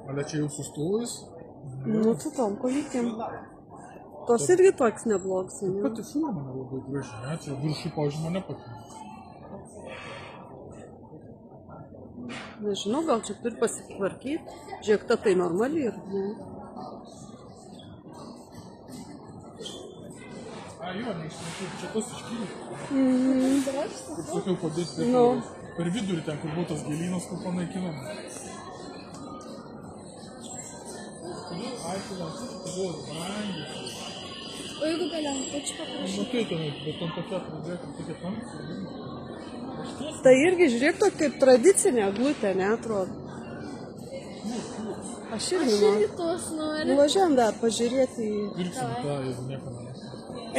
Ale čia jau sustojus? Nu, tu tom kojytėm. Tos irgi toks neblogs. Pati forma labai graži, ne? Čia viršų, pavyzdžiui, mane patinka. Nežinau, gal čia turi pasitvarkyti. Žiūrėk, ta tai normali ir, ne? A, jo, neišsinešiu, čia tas iškyli. Kaip sakiau, padėti per vidurį ten, kur buvo tas gėlynas, kur panaikinam. O jeigu belenkučių paprašyti? Nu, tai tenai, bet ant tokia pradėti, tokia tamsi. Tai irgi, žiūrėk, tokia kaip tradicinė glutė, neatrodo. Aš irgi tos noriu. Važiuojam dar pažiūrėti. Pirksim tą, jeigu nieko nėra.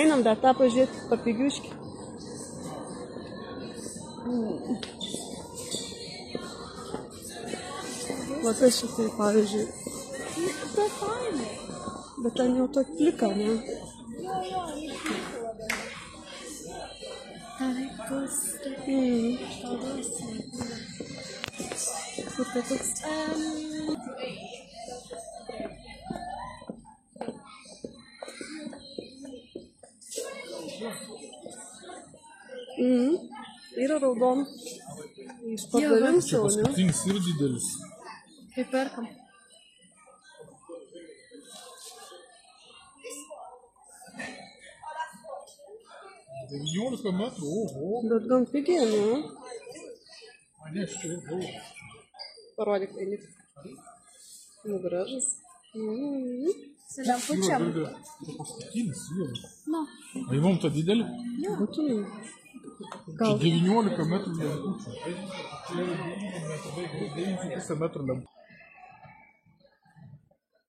Einam dar tą pažiūrėti, papigiuškį. Matai šitai, pavyzdžiui. Tai fainai. Bet ten jau tokia plika, ne? Jo, Tavaikus. Kur tai toks? Yra raudonų. Iš pardavimų Čia jau, ne? paskutinis ir didelis. Kaip perkam? Tai 19 metrų, oho. Bet gan pigiai, ne? A, ne, štai jau daug. Parodyk, eini. Nu, gražus. Su lempučiam. Tai paskutinis, jo. Nu. A, įmam tą didelį? Būtinai. Čia 19 metrų lempučių. Čia 9,5 metrų lempučių.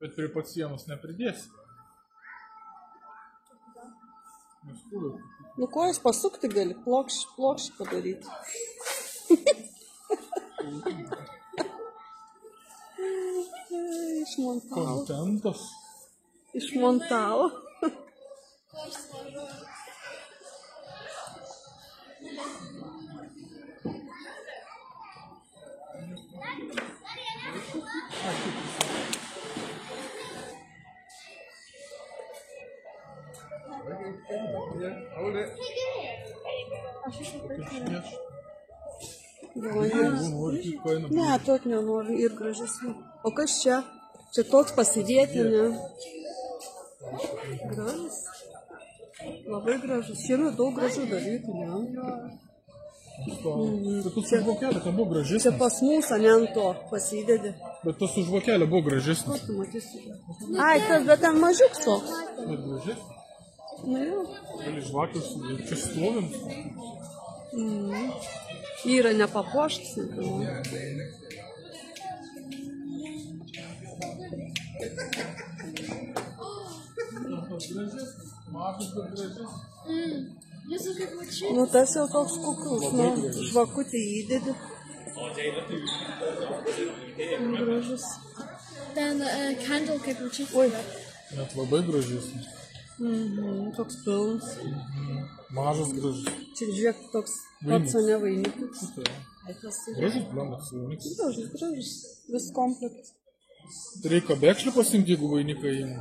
Bet prie pat sienos nepridėsi. Nes kur? Nu, kojas pasukti gali, plokščiai padaryti. Išmontavo. Kontentas. Išmontavo. Ne, tokį nenoriu ir gražesnį. O kas čia? Čia toks pasidėti, ne? Gražus. Labai gražus. Šiemet daug gražių dalykų, ne? Bet tas už vokelio, ten buvo gražesnis. Čia pas mus, ane ant to pasidėdė. Bet tas už vokelio buvo gražesnis. Tu matysi. Ai, tas, bet ten mažiuks toks. Bet gražesnis. Na jau. Gali žvakius, čia stovim. Yra nepapuoštas. Mažas, bet gražesnis. Jis kaip mačiai. Nu, tas jau toks kuklus, nu, žvakutį įdedi. Gražus. Ten candle kaip mačiai. Oi. Net labai gražesnis. Toks pilnas. Mažas gražus. Čia žiūrėk, toks pats, ne vainikas. Gražus blendas vainikas. Gražus. Vis komplektas. Reikia bekšlių pasimti, jeigu vainiką įima.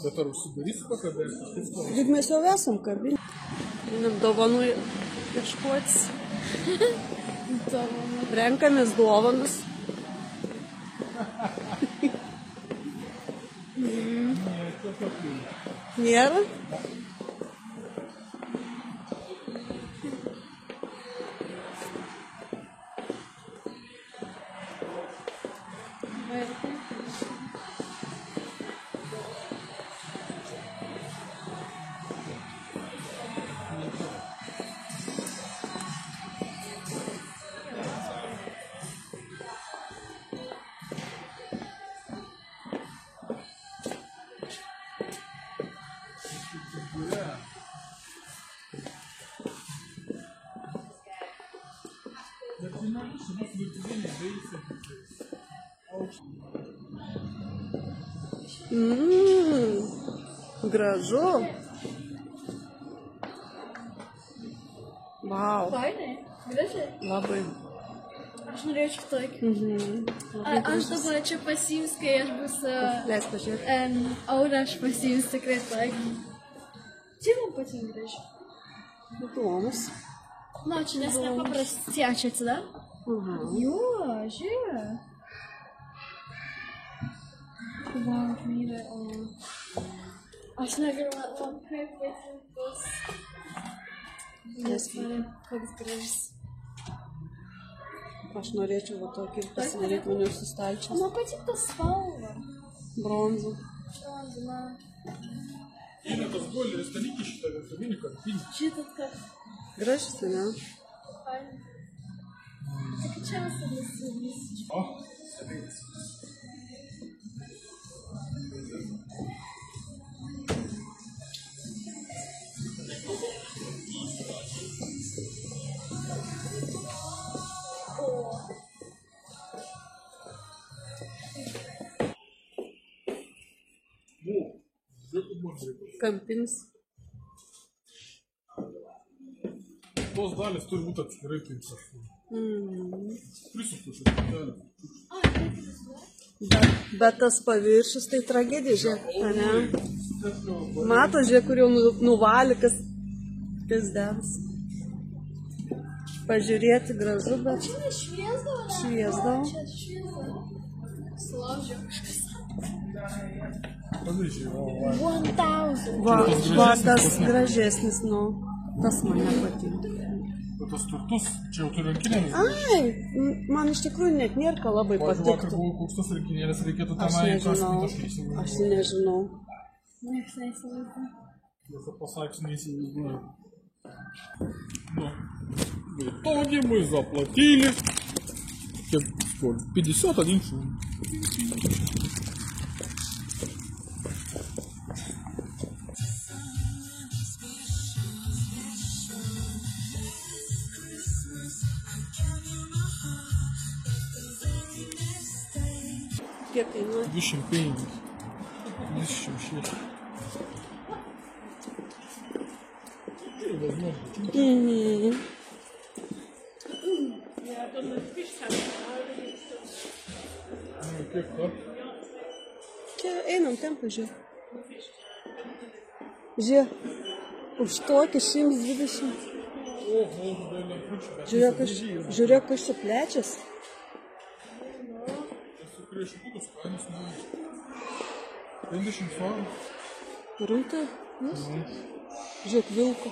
Bet ar užsidarysi pakabėti? Juk mes jau esam kabinį. Einam dovanų ieškotis. Renkamės dovanas. Nėra? Gražu. Vau. Fainai. Gražiai. Labai. Aš norėčiau tokį. Aš dabar čia pasiims, kai aš bus... Leis pažiūrėti. Aurą aš pasiims tikrai tokį. Čia man patinka gražiai. Įdomus. Na, čia nes nepaprasti. Čia atsidar? Jo, žiūrėk. Wow, myli, aš negaliu, kaip vaikas. Koks gražus. Aš norėčiau va tokį pasidaryti mane sustalčius. Man patinka spalva. Bronzų. Bronzina. Или это с бойлера столики считали, это мини картин. Šitas kas. Gražus, ne? Fain. Tik čia visą. А? Kampinis. Tos dalys turi būti atskirai taip sakau. Prisuktų šitą dalį. Bet tas paviršius tai tragedija, žiūrėk, ne? Mato, žiūrėk, kur jau nuvalė, kas dens. Pažiūrėti gražu, bet Čia šviesdavo, ne? šviesdavo. Čia šviesdavo. Sulaužiau kažkas. Pavyzdžiui, o, 1000. Va, tas gražesnis, nu, tas man nepatinka. tas turtus, čia jau turi rankinėmis. Ai, man iš tikrųjų net nėra labai Vakar patiktų. buvo koks tas rankinėlės, reikėtų Aš tenai nežinau, kažkaip aš nežinau. Niekas neįsivaizduoja. Я посадку не сидел. Ну, в итоге мы заплатили сколько? 51 фунт. Kiek kainuoja? 25. 26. Возможно. Ну, kiek to? Čia einam ten pažiūrėk. Žiūrėk, už tokį 120. Žiūrėk, kas čia plečias. Esu krešukus, kainos nuėjo. 50 svarų. Rūtai? Žiūrėk, vilko.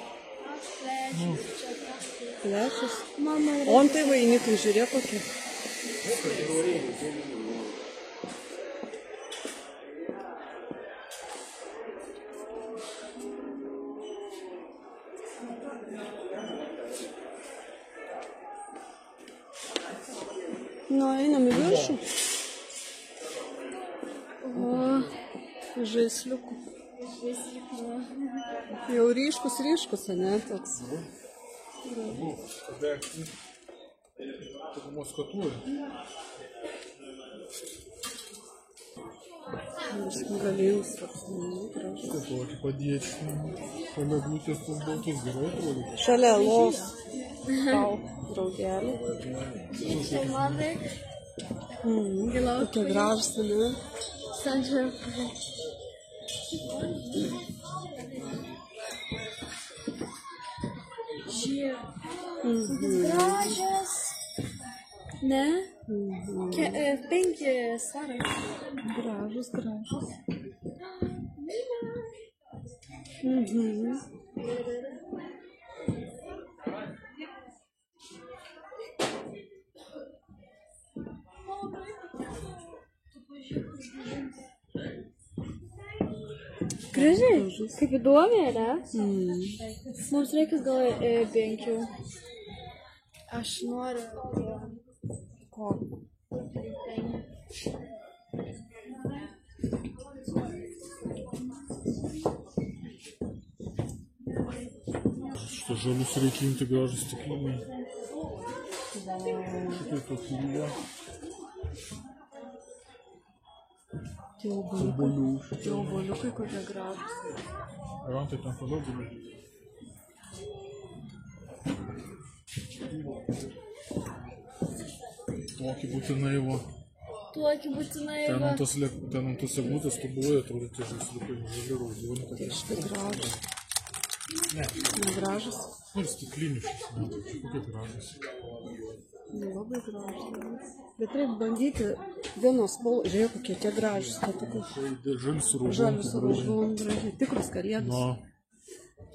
Plečias. Mama yra. O tai vainikai, žiūrėk kokie. Nu, einam į viršų. O, žaisliukų. Jau ryškus, ane, toks. Tokia maskatuoja. Galėjus toks, gražus. Taip, tokį padėčių. Šalia glūtės tos baltus gerai atrodo. Šalia los. Tau, draugelį. Tai man reikia. Tokie gražus, ne? Sandžia. Šie. Gražios. Ne? 5 svarai. Gražus. Gražiai, kaip įdomiai, ne? Mums reikia gal 5. Aš noriu. Ko? Что žalius reikia imti gražus stikliniai. Štai tokį yra. Tie oboliukai kokie gražus. Rantai ten toliau guli. Tokį būtinai, va. Tokį būtinai, Ten va. ant tos eglutės tobulai atrodo tie žaisliukai, žali raudoni tokie. Kažkaip gražus. Ne. Negražus. Ir stikliniškas, ne, kokie gražus. Labai gražus. Bet reikia bandyti vienos spalvos. Žiūrėk, kokie tie gražus. Žalis su raudonu. Žalis su raudonu gražiai. Tikrus kalėdus. Na,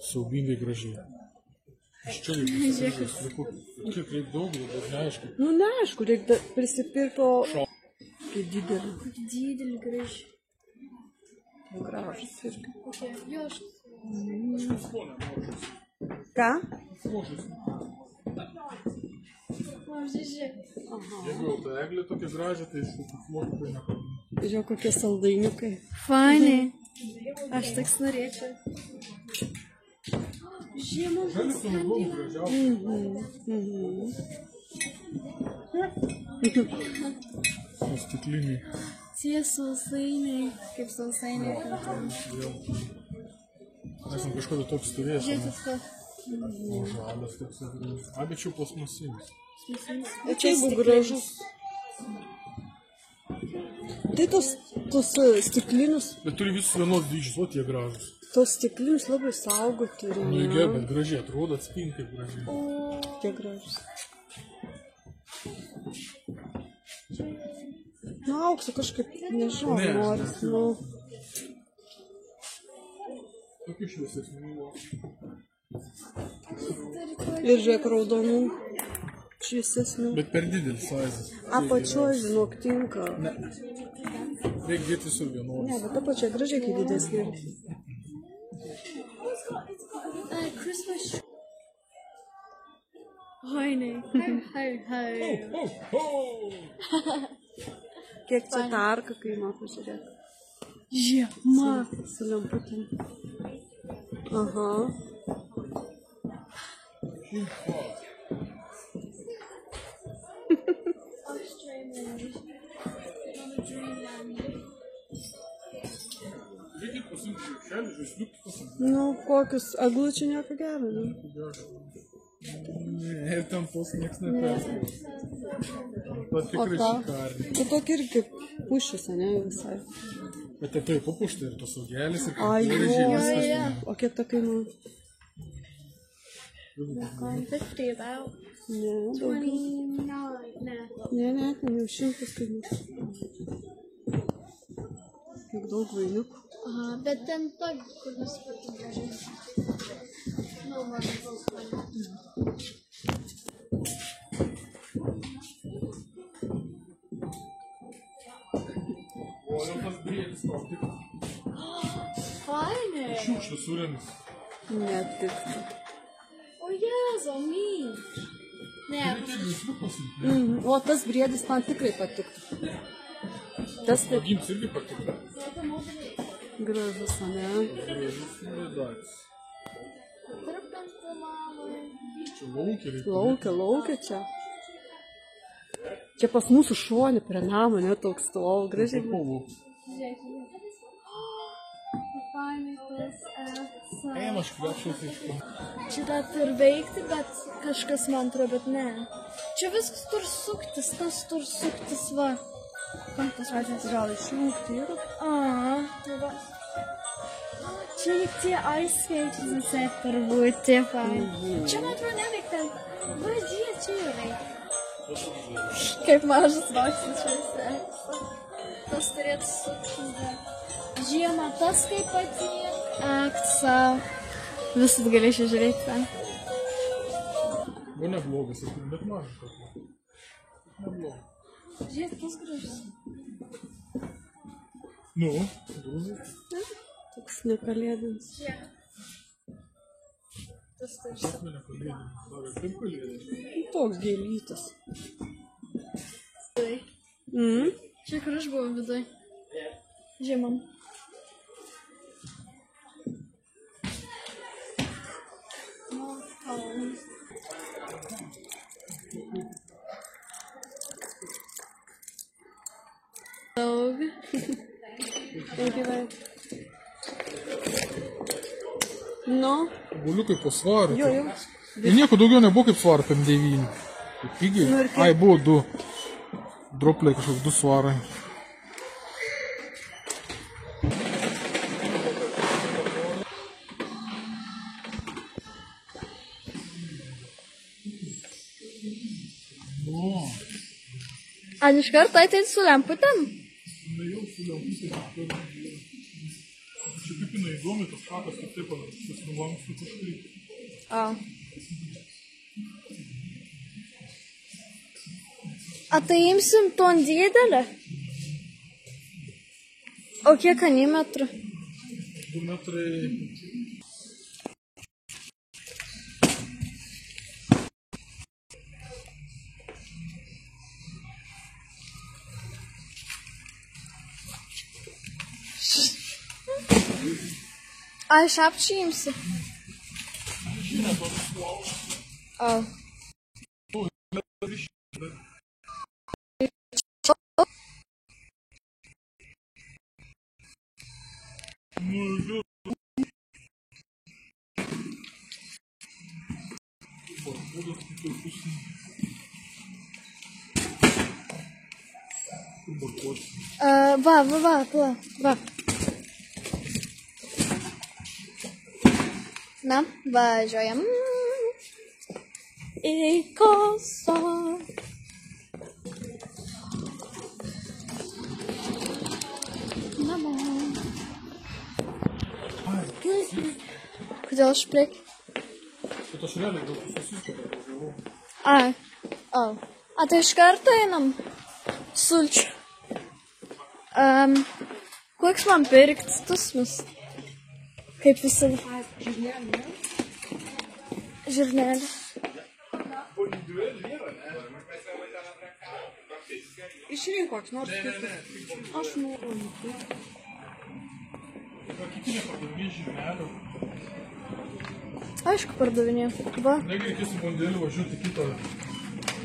siaubingai gražiai. Iš čia reikia žaisliukų. Kiek reikia daug, bet neaišku. Nu, neaišku, reikia prisipirko. Kaip didelį. Didelį gražiai. Gražus irgi. Kokie? Jo, aš. Ką? Žiūrėk. Jeigu jau ta eglė tokia gražia, tai iš tų flokų tai nekabinti. Žiūrėk, kokie saldainiukai. Fainai. Aš toks norėčiau. Žiemą. Žalis su raudonu gražiausiai. Stikliniai. Tie sausainiai. Kaip sausainiai. Esam kažkada toks turėjęs. Žiūrėk, tas. O žalas toks. A, bet čia plasmasinis. Čia jeigu gražus. Tai tos stiklinius, Bet turi visus vienos dydžius, o tie gražus. tos stiklinius labai saugoti Nu, reikia. įgė, bet gražiai atrodo, atspindi kaip gražiai. Tie gražus. Nu, aukso kažkaip, nežinau, Ne, noris. Nu, Tokių šviesesnių. ir žiūrėk, raudonų, šviesesnių. Bet per didelis sizas. Apačioj, žinok, tinka. Reikia dėti visur vienodus. Ne, bet apačioj gražiai, kai didesnė. Christmas. Fainai. Hai. Kiek čia tarka, kai mato, žiūrėk. Žiema. Su lemputėm. Aha. Reikia pasimti žaisliukų, žaisliukų pasimti. Nu, kokius aglučių nieko gero, ne? Ir ten tos nieks neperskaitų. Tai tikrai šikarni. Tai tokia irgi kaip pušis, ne, visai. Bet taip papušta ir tos saugelis ir Ai, gražiai jo. viskas. O kiek ta kainuoja? 150 about. Ne, daugiau. 29. Ne, ten jau 100 kainuoja. Kiek daug vainiukų. Aha, bet ten tag, kur nusipirkti gražiai. Nu, man toks fainai. O jau tas briedis kokį. Fainai. Šiukšlių surinis. Netiktų. O Jėzau, myl. Ne, Žaisliukų pasimti. O tas briedis man tikrai patiktų. Tas taip Gims irgi patikta. gražus, ne? Gražus briedaitis. tarpkantą mamai. Čia laukia reikia. Laukia čia. Čia pas mūsų šonį prie namo, ne, toks stovau, gražiai. Kovų. Žiūrėk. Fainai tas esą. Eim, aš krepšiuosi iš to. Čia dar turi veikti, bet kažkas man atrodo, bet ne. Čia viskas turi suktis, tas turi suktis, va. Kam tas vadinasi? Gal išjungti yra? A, tai va. Čia lyg tie ice skates visai turbūt, tie fainai. Čia man atrodo neveikta. Va, žiūrėk, čia jau veikia. Kaip mažas vaksis visai. Tas turėtų suktis dar. Žiemą tas kaip patinka. Aksa. Visat galėčiau žiūrėti ten. Bu neblogas, bet mažas toks. Neblogas. Žiūrėk, tas gražus. Nu, grūzis. Toks nekalėdinis. Žiūrėk. Tas tarsi. Pas mane kalėdinis. Dar ir taip kalėdinis. Toks gėlytas. Tai. Čia kur aš buvau viduj. Žiemam. Daug. Nu, Buliukai po svarą. jo. Ir nieko daugiau nebuvo kaip svarą, PM9. Pigiai. Nu ir kiek? Ai, buvo 2. Dropliai kažkoks 2 svarai. Ar iš karto ateiti su lemputėm? Jau su lemputėm. Čia kaip jinai įdomi, tas šakas kaip taip susinulankstų kažkaip. A tai imsim ton didelę? O kiek metrų? 2 metrai. Ai, iš apčių imsi? Va. Na, važiuojam į Kosą. Namo. Kodėl aš prieki? Bet aš realiai gal susiską. A tai iš karto einam sulčių. Koks man pirkti tusmis? Kaip visada. Žirnelį. Išrink koks nors kitas. Aš noriu. Kiti nepardavinė žirnelių. Aišku, pardavinėjau. Va. Negi reikės su bandėliu važiuoti kitą.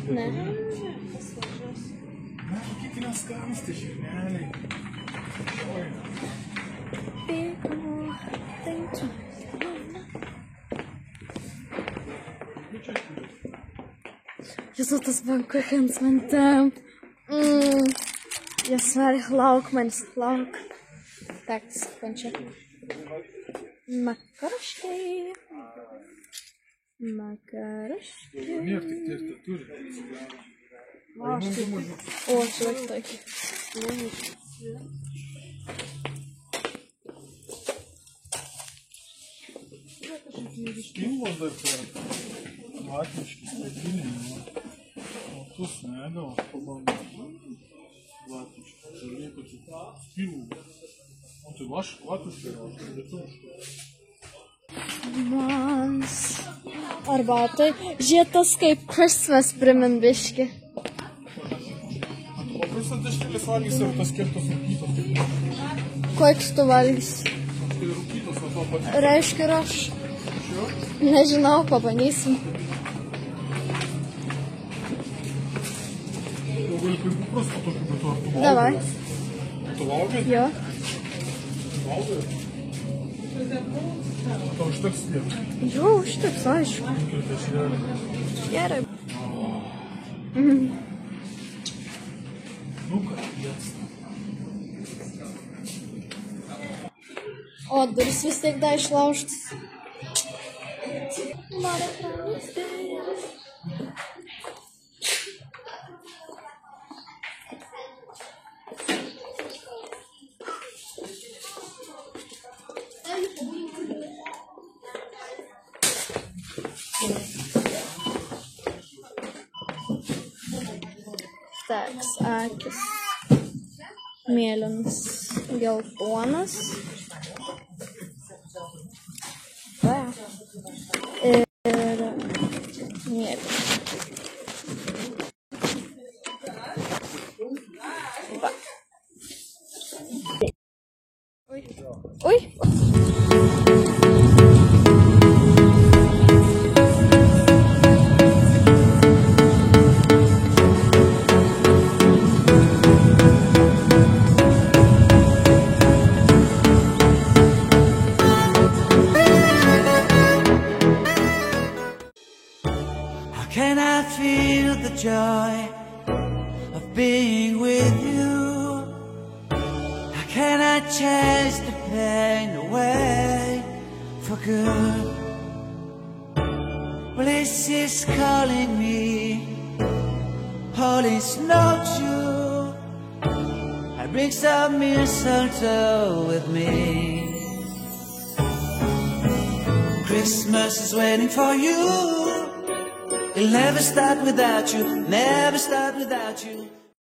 Ne. Na, kiti neskanus tie žirneliai. Jezu, tas bankuchens man temp. Jag svär, lauk manis, lauk. Tak, skończę. Makaroškai. Niek tik tiek tai turi. O, čia tokį. Pilvos dar per latviškis medinį. O tus ne, gal pabandžiu. Latviškis. Tai reikia tik pilvų. O tai latviškai, o tai lietuviškai. Mans. Arbatai. Žiūrėtas kaip Christmas primin biški. O visas deškėlis valgys ir tas kirtos rūkytos. Koks tu valgys? Tai rūkytos nuo to pat. Reiškia ir aš. Nežinau, pabandysim. Jau gali kaip paprasto tokį, bet ar tu valgai? Davai. Tu valgai? Jo. Valgai? Tau užteks tiek. Jo, užteks, aišku. Ir tai šėlė. Gerai. Nu ką, jas. O, duris vis tiek da išlaužtas. Teks, akis. Mėlynas, geltonas. Va. Ir mėlynas. Va. Ui. being with you. How can I chase the pain away for good? Well, this is calling me, all is not true. I bring some mistletoe with me. Christmas is waiting for you. It'll never start without you, never start without you.